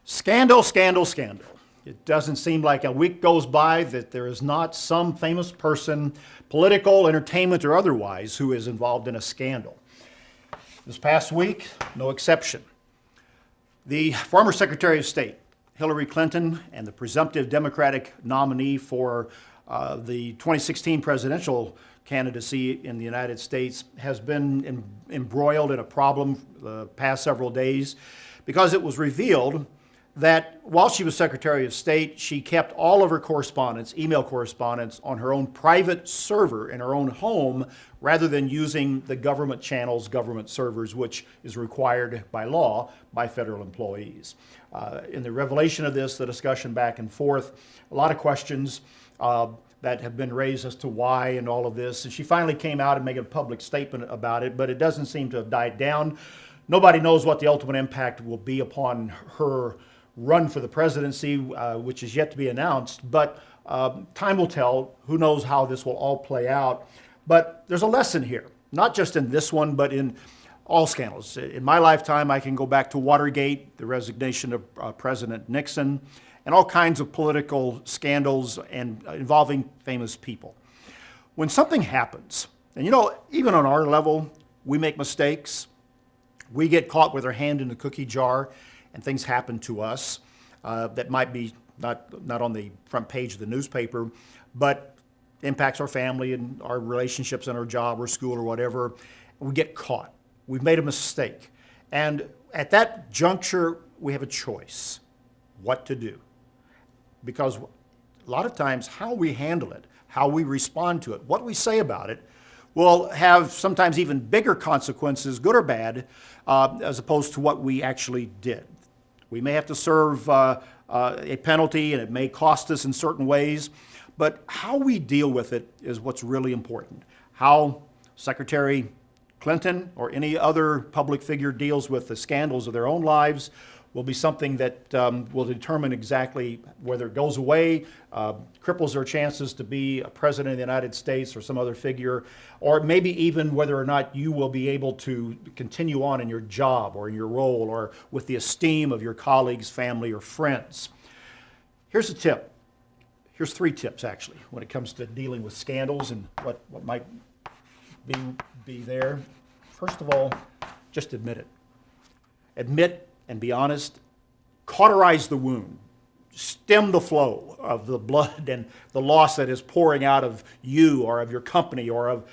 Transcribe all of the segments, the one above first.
Scandal, scandal, scandal. It doesn't seem like a week goes by that there is not some famous person, political, entertainment, or otherwise, who is involved in a scandal. This past week, no exception. The former Secretary of State, Hillary Clinton, and the presumptive Democratic nominee for the 2016 presidential candidacy in the United States has been embroiled in a problem the past several days because it was revealed that while she was Secretary of State, she kept all of her correspondence, email correspondence, on her own private server in her own home rather than using the government channels, government servers, which is required by law by federal employees. In the revelation of this, the discussion back and forth, a lot of questions that have been raised as to why and all of this. And she finally came out and made a public statement about it, but it doesn't seem to have died down. Nobody knows what the ultimate impact will be upon her run for the presidency, which is yet to be announced, but time will tell. Who knows how this will all play out. But there's a lesson here, not just in this one, but in all scandals. In my lifetime, I can go back to Watergate, the resignation of President Nixon, and all kinds of political scandals and involving famous people. When something happens, and even on our level, we make mistakes, we get caught with our hand in the cookie jar, and things happen to us that might be not on the front page of the newspaper, but impacts our family and our relationships and our job or school or whatever. We get caught. We've made a mistake. And at that juncture, we have a choice what to do. Because a lot of times how we handle it, how we respond to it, what we say about it, will have sometimes even bigger consequences, good or bad, as opposed to what we actually did. We may have to serve a penalty, and it may cost us in certain ways, but how we deal with it is what's really important. How Secretary Clinton or any other public figure deals with the scandals of their own lives will be something that will determine exactly whether it goes away, cripples their chances to be a president of the United States or some other figure, or maybe even whether or not you will be able to continue on in your job or in your role or with the esteem of your colleagues, family, or friends. Here's a tip. Here's 3 tips, actually, when it comes to dealing with scandals and what might be there. First of all, just admit it. Admit and be honest. Cauterize the wound. Stem the flow of the blood and the loss that is pouring out of you or of your company or of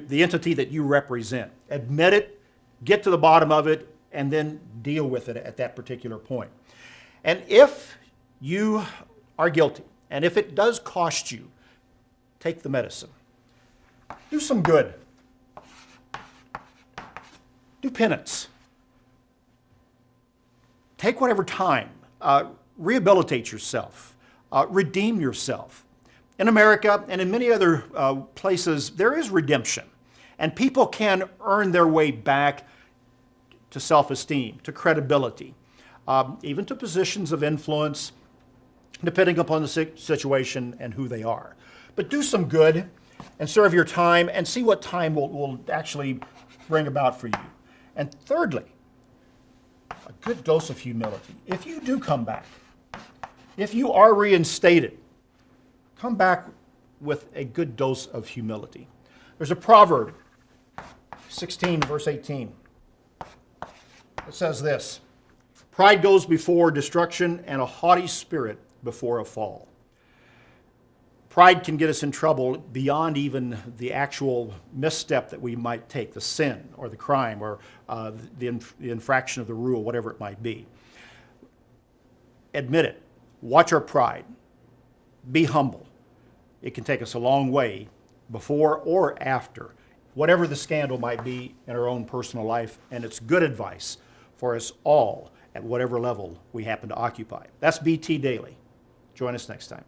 the entity that you represent. Admit it, get to the bottom of it, and then deal with it at that particular point. And if you are guilty, and if it does cost you, take the medicine. Do some good. Do penance. Take whatever time. Rehabilitate yourself. Redeem yourself. In America and in many other places, there is redemption. And people can earn their way back to self-esteem, to credibility, even to positions of influence, depending upon the situation and who they are. But do some good and serve your time and see what time will actually bring about for you. And thirdly, a good dose of humility. If you do come back, if you are reinstated, come back with a good dose of humility. There's a proverb, 16 verse 18. It says this: pride goes before destruction and a haughty spirit before a fall. Pride can get us in trouble beyond even the actual misstep that we might take, the sin or the crime or the infraction of the rule, whatever it might be. Admit it. Watch our pride. Be humble. It can take us a long way before or after, whatever the scandal might be in our own personal life, and it's good advice for us all at whatever level we happen to occupy. That's BT Daily. Join us next time.